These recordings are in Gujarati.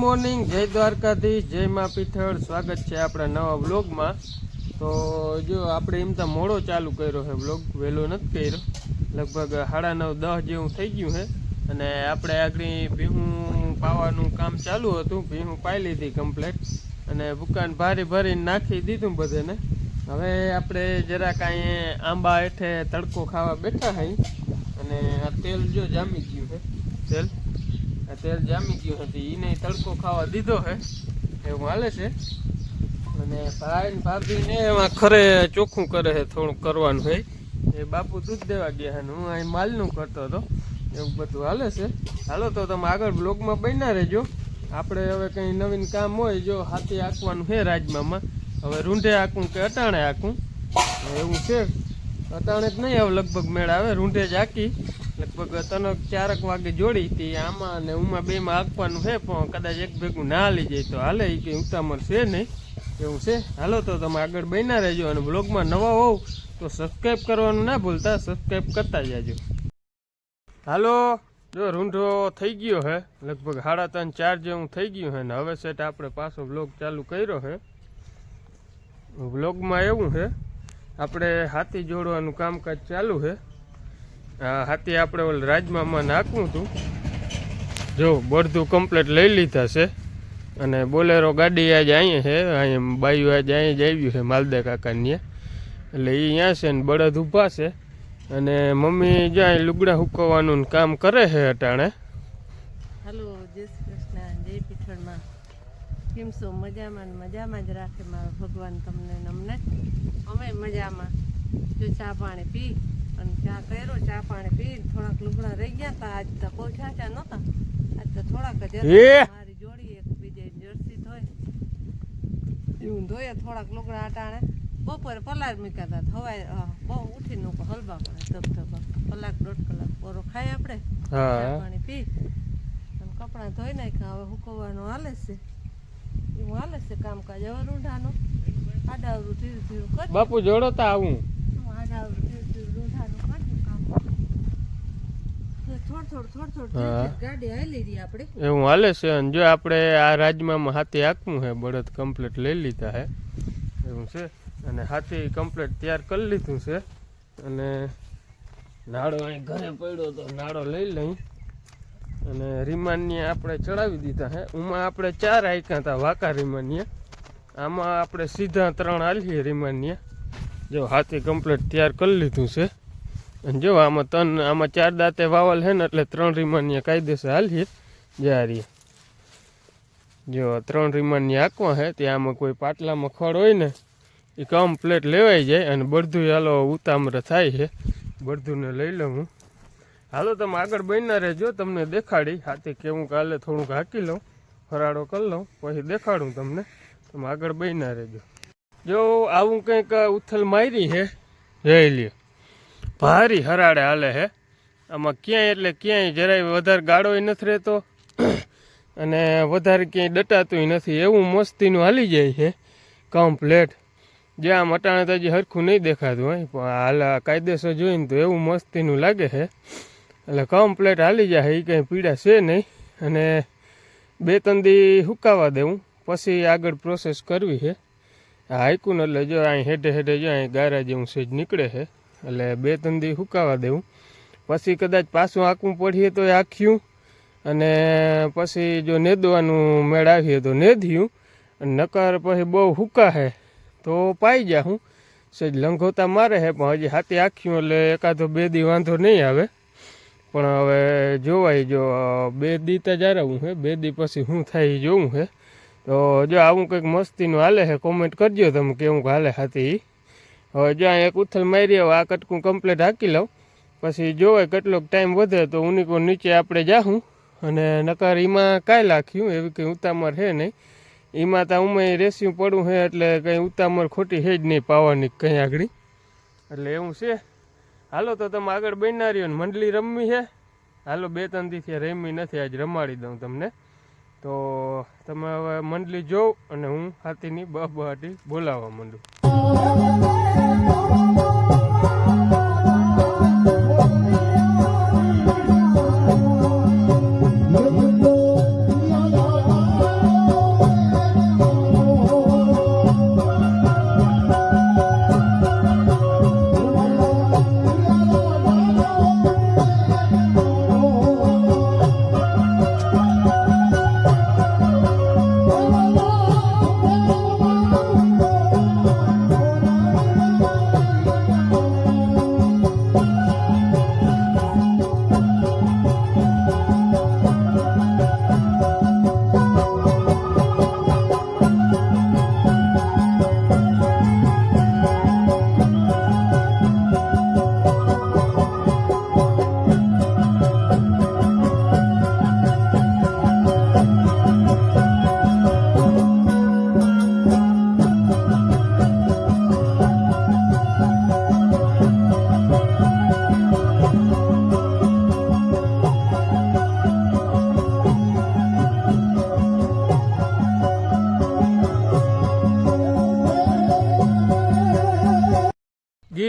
મોર્નિંગ, જય દ્વારકાધીશ, જય મા પીઠળ। સ્વાગત છે આપણા નવા વ્લોગમાં। તો જો આપણે એમ તો મોડો ચાલુ કર્યો છે વ્લોગ, વહેલો નથી કર્યો, લગભગ 9:30-10 જેવું થઈ ગયું છે। અને આપણે આગળ ભીહું પાવાનું કામ ચાલુ હતું, ભીહું પાઈ લીધી કમ્પ્લીટ અને ભૂકાન ભરીને નાખી દીધું બધાને। હવે આપણે જરાક અહીં આંબા હેઠે તડકો ખાવા બેઠા હઈ અને આ તેલ જો જામી ગયું છે, તેલ જામી ગયું હતી, એને તડકો ખાવા દીધો છે એવું હાલે છે। અને ભાઈ ને ભાભીને એમાં ખરે ચોખ્ખું કરે છે, થોડુંક કરવાનું હોય, એ બાપુ દૂધ દેવા ગયા છે, હું અહીં માલનું કરતો હતો, એવું બધું હાલે છે। હાલો તો તમે આગળ બ્લોગમાં બન્યા રહેજો। આપણે હવે કંઈ નવીન કામ હોય, જો હાથી આંકવાનું છે રાજમામાં, હવે રૂંઢે આંકું કે અટાણે આંકું એવું છે। અટાણે જ નહીં, હવે લગભગ મેળ આવે, રૂંઢે જ આંકી લગભગ 3-4 વાગે જોડી હતી, આમાં અને ઉમાં બેમાં આંકવાનું છે, પણ કદાચ એક ભેગું ના હાલી જાય તો હાલે, એ કંઈ ઉતામળ છે નહીં એવું છે। હાલો તો તમે આગળ બન્યા રહેજો અને બ્લોગમાં નવા હોવ તો સબસ્ક્રાઈબ કરવાનું ના ભૂલતા, સબસ્ક્રાઈબ કરતા જાજો। હાલો, જો રૂંઢો થઈ ગયો છે, લગભગ 3:30-4 જેવું થઈ ગયું છે ને હવે સેટ આપણે પાછો બ્લોગ ચાલુ કર્યો છે। બ્લોગમાં એવું છે, આપણે હાથી જોડવાનું કામકાજ ચાલુ છે। હાથી આપણે ઓલ રાજમામાં નાખવું હતું, જો બળદું કમ્પ્લીટ લઈ લીધા છે અને બોલેરો ગાડી આજ અહીંયા છે, અહીંયા બાયું આજ અહીંયા જ આવ્યું છે માલદા કાકાની, એટલે એ અહીંયા છે ને બળદ ઊભા છે અને મમ્મી જ્યાં લુગડા હુકવવાનું કામ કરે છે અટાણે। હાલો, જય શ્રી કૃષ્ણ, જય પીઠળમાં, કેમ છો? મજામાં જ રાખે મારો ભગવાન તમને ને અમને, અમે મજામાં। જો ચા પાણી પી અને ચા કર્યો, ચા પાણી પી, થોડાક લુગડા રહી ગયા હતા, આજ તો કોઈ છાછા નહોતા, આજ તો થોડાક જ હતા, મારી જોડી એક બીજે જર્સી ધોઈ એવું ધોયા, થોડાક લુગડા અટાણે બપોરે પલાર મૂક્યા હતા, હવાય બહુ ઉઠીને હલવા પડે ધબધબા, 1-1.5 કલાક પોરો ખાય આપણે, ચા પાણી પી અને કપડાં ધોઈ નાખ્યા, હવે હુકવવાનું હાલે છે, એવું હાલે છે કામકાજ। હવે રૂંઢાનું આડાવરું ધીરું ધીરું કરી બાપુ જોડો તો આવું આડાવરું ધીરું ધીરું રૂંઢાનું કાઢ્યું કામ, થોડું ગાડી હાલી રહી આપણે એવું હાલે છે। અને જો આપણે આ રાજમામાં હાથી આંકવું છે, બળદ કમ્પ્લીટ લઈ લીધા છે એવું છે, અને હાથી કમ્પ્લીટ તૈયાર કરી લીધું છે અને નાડો અહીં ઘરે પડ્યો તો નાડો લઈ લઈ અને રીમાનને આપણે ચડાવી દીધા છે। ઉમાં આપણે 4 આંક્યા હતા વાંકા રીમાનને, આમાં આપણે સીધા 3 હાલીએ રીમાનને, જો હાથી કમ્પ્લીટ તૈયાર કરી લીધું છે અને જો આમાં 4 દાંતે વાવલ છે ને એટલે 3 રીમાનને કાયદેસર હાલીએ જારીએ, જો 3 રીમાનને આંકવા છે ત્યાં આમાં કોઈ પાટલામાં ખડ હોય ને એ કમ્પ્લીટ લેવાઈ જાય અને બળદું હાલો ઉતામરે થાય છે, બળદુંને લઈ લઉં હું। હાલો તમે આગળ બન્યા રહેજો, તમને દેખાડી હાથી કેવું કાલે થોડુંક હાંકી લઉં, ફરાળો કરી લઉં પછી દેખાડું તમને, તમે આગળ બન્યા રહેજો। જો આવું કંઈક ઉથલ મારી છે, જઈ લ્યો ભારી હરાડે હાલે છે આમાં, ક્યાંય એટલે ક્યાંય જરાય વધારે ગાળોય નથી રહેતો અને વધારે ક્યાંય દટાતુંય નથી, એવું મસ્તીનું હાલી જાય છે કમ્પ્લેટ। જે આમ અટાણે તો હજી સરખું નહીં દેખાતું હોય, પણ હાલ કાયદેસર જોઈને તો એવું મસ્તીનું લાગે છે, એટલે કમ્પ્લેટ હાલી જાય, એ કંઈ પીડા છે નહીં અને 2-3 દી હુકાવા દેવું પછી આગળ પ્રોસેસ કરવી છે। આ હાઈકું ને એટલે જો અહીં હેઠે જો અહીં ગારા જેવું સેજ નીકળે છે, એટલે 2-3 દી હુકાવા દેવું પછી કદાચ પાછું આંકવું પડીએ તો આંખ્યું અને પછી જો નેદવાનું મેળ આવીએ તો નેધ્યું, અને નકર પછી બહુ હુકાશે તો પાઈ જા હું સેજ લંઘોતા મારે છે, પણ હજી હાથી આંખ્યું એટલે 1-2 દી વાંધો નહીં આવે, પણ હવે જોવાય, જો 2 દી તો જારવું છે, 2 દી પછી શું થાય જોવું છે। તો જો આવું કંઈક મસ્તીનું હાલે છે, કોમેન્ટ કરજો તમે કેવું હાલે હાથી। હવે જો અહીં એક ઉથલ મારી, હવે આ કટકું કમ્પ્લીટ હાંકી લઉં પછી જોવાય કેટલોક ટાઈમ વધે તો ઉનીકો નીચે આપણે જાઉં, અને નકર એમાં કાંઈ લાખ્યું એવી કંઈ ઉતામર છે નહીં, એમાં તો ઉમેય રેસ્યું પડવું છે એટલે કંઈ ઉતામર ખોટી છે જ નહીં પાવાની કંઈ આગળ, એટલે એવું છે। હાલો તો તમે આગળ બન્યા રહ્યો ને મંડળી રમવી છે, હાલો 2-3 દીથી રમી નથી, આજ રમાડી દઉં તમને, તો તમે હવે મંડળી જોઉં અને હું હાથીની બહાટી બોલાવવા માંડું।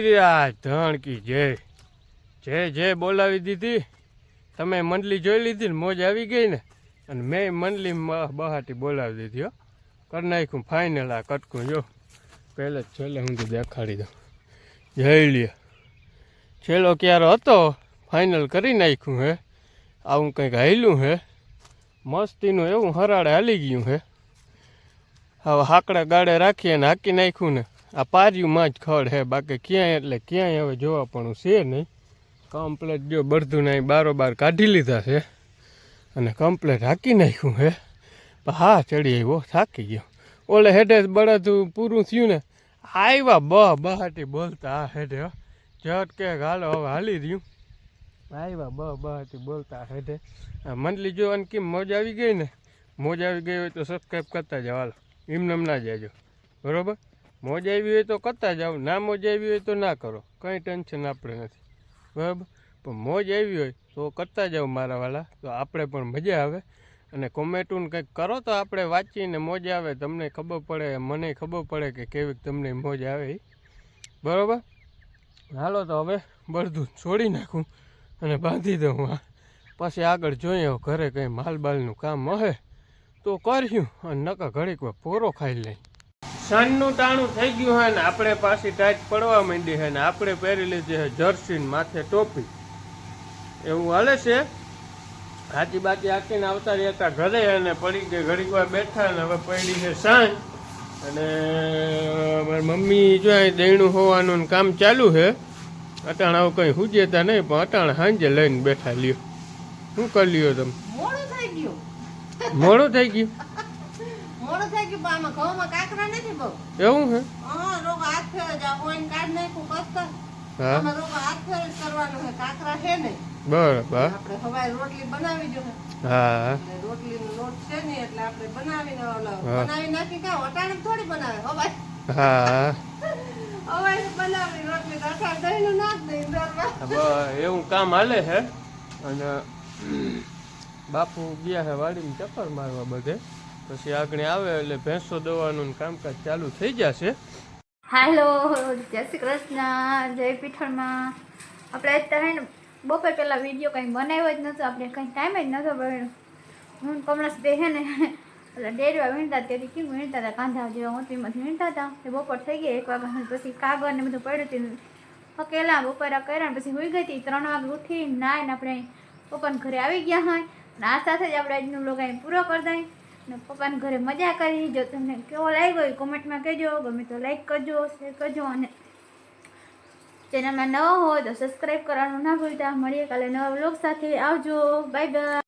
ગિરિરાજ ધણ કી જય જય જય બોલાવી દીધી. તમે મંડલી જોઈ લીધી ને મોજ આવી ગઈ ને, અને મેં મંડલી બહાટી બોલાવી દીધી હો. કરી નાખ્યું ફાઇનલ. આ કટકું જો પહેલે જ છેલ્લે હું તો દેખાડી દઉં. જઈ લે છેલ્લો ક્યારો હતો ફાઇનલ કરી નાખ્યું હે. આવું કંઈક હાલ્યું હે મસ્તીનું, એવું હરાડે હાલી ગયું હે. હવે હાકડા ગાડે રાખીએ અને હાકી નાખ્યું ને આ પાર્યુંમાં જ ખડ હે, બાકી ક્યાંય એટલે ક્યાંય હવે જોવા પણ છે નહીં. કમ્પ્લેટ જો બળધું ના બારોબાર કાઢી લીધા છે અને કમ્પ્લેટ હાકી નાખ્યું હે. પણ હા ચડી આવ્યો, થાકી ગયો. ઓલે હેડે બળદું પૂરું થયું ને આવ્યા બહાટી બોલતા આ હેડે હો. જટ કે હાલો હવે હાલી રહ્યું. આવ્યા બહાટી બોલતા હેડે. મંડલી જોવાની કેમ મોજ આવી ગઈ ને, મોજ આવી ગઈ હોય તો સબસ્ક્રાઈબ કરતા જાઓ. હાલો એમને ના જાજો, બરાબર. મોજ આવી હોય તો કરતા જાઓ, ના મોજ આવી હોય તો ના કરો, કંઈ ટેન્શન આપણે નથી, બરાબર. પણ મોજ આવી હોય તો કરતા જાઓ મારા વાલા, તો આપણે પણ મજા આવે. અને કોમેન્ટું કંઈક કરો તો આપણે વાંચીને મોજ આવે, તમને ખબર પડે, મને ખબર પડે કે કેવી તમને મોજ આવે, બરાબર. હાલો તો હવે બળદું છોડી નાખું અને બાંધી દઉં. પછી આગળ જોઈએ ઘરે કંઈ માલબાલનું કામ હશે તો કર્યું, અને નકા ઘડીક પોરો ખાઈ લઈ. સાંજનું ટાણું થઈ ગયું હોય ને આપણે પાછી ટાઈટ પડવા માંડી છે ને આપણે પહેરી લીધી છે જર્સી માથે ટોપી. એવું હાલે છે. હાથી બાકી આખીને આવતા રહેતા ઘરે અને પડી ગઈ ઘડીક વાર બેઠા ને હવે પડી છે સાંજ. અને મારી મમ્મી જો દહીણું હોવાનું કામ ચાલુ છે. અટાણ આવું કંઈ હુજેતા નહીં, પણ અટાણ સાંજે લઈને બેઠા લ્યો. શું કરી લ્યો તમે? મોડું થઈ ગયું. મોડું થઈ ગયું. મોડું થઈ ગયું. આમાં ઘઉંમાં કાકરા નથી બહુ. એવું છે? હા, રોગ હાથ ફેરે જા હોઈને કાઢ નાખ્યું કસ્તર. હા આમાં રોગ હાથ ફેરે જ કરવાનું છે, કાકરા છે નહીં. બરાબર. આપણે સવારે રોટલી બનાવી જો. હા એટલે રોટલીનો લોટ છે નહીં એટલે આપણે બનાવીને હા. બનાવી નાખી કાં વટાણે થોડી બનાવે હવાય. હા હવાય બનાવી રોટલી તો અઠાર દહીંનું નાખ દઈ દરમાં. એવું કામ હાલે છે. અને બાપુ ગયા છે વાડીમાં ચક્કર મારવા બધે, પછી આગળ આવે એટલે ભેંસો દવાનું કામકાજ ચાલુ થઈ જશે. હાલો, જય શ્રી કૃષ્ણ, જય પીઠળમાં. આપણે અત્યારે ને બપોર પહેલાં વિડીયો કંઈ બનાવ્યો જ નહોતો, આપણે કંઈ ટાઈમ જ નહોતો પડ્યો. હું કમળસ બે છે ને એટલે ડેરવા વીણતા તેથી કેમ વીણતા હતા, કાંધા જેવા મોતીમાંથી વીણતા હતા. એ બપોર થઈ ગયા 1 વાગ્યા, પછી કાગળ ને બધું પડ્યું હતું. હકેલા બપોરા કર્યા ને પછી હોઈ ગઈ હતી. 3 વાગે ઉઠી નાઈને આપણે પપ્પાને ઘરે આવી ગયા હોય અને આ સાથે જ આપણે આજનો વ્લોગ અહીં પૂરો કરી દઈએ. ને પપ્પાને ઘરે મજા કરી. જો તમને કેવો લાગ્યો એ કોમેન્ટમાં કહેજો, ગમે તો લાઈક કરજો, શેર કરજો, અને ચેનલમાં નવા હોય તો સબસ્ક્રાઈબ કરવાનું ના ભૂલતા. મળીએ કાલે નવા વ્લોગ સાથે. આવજો, બાય બાય.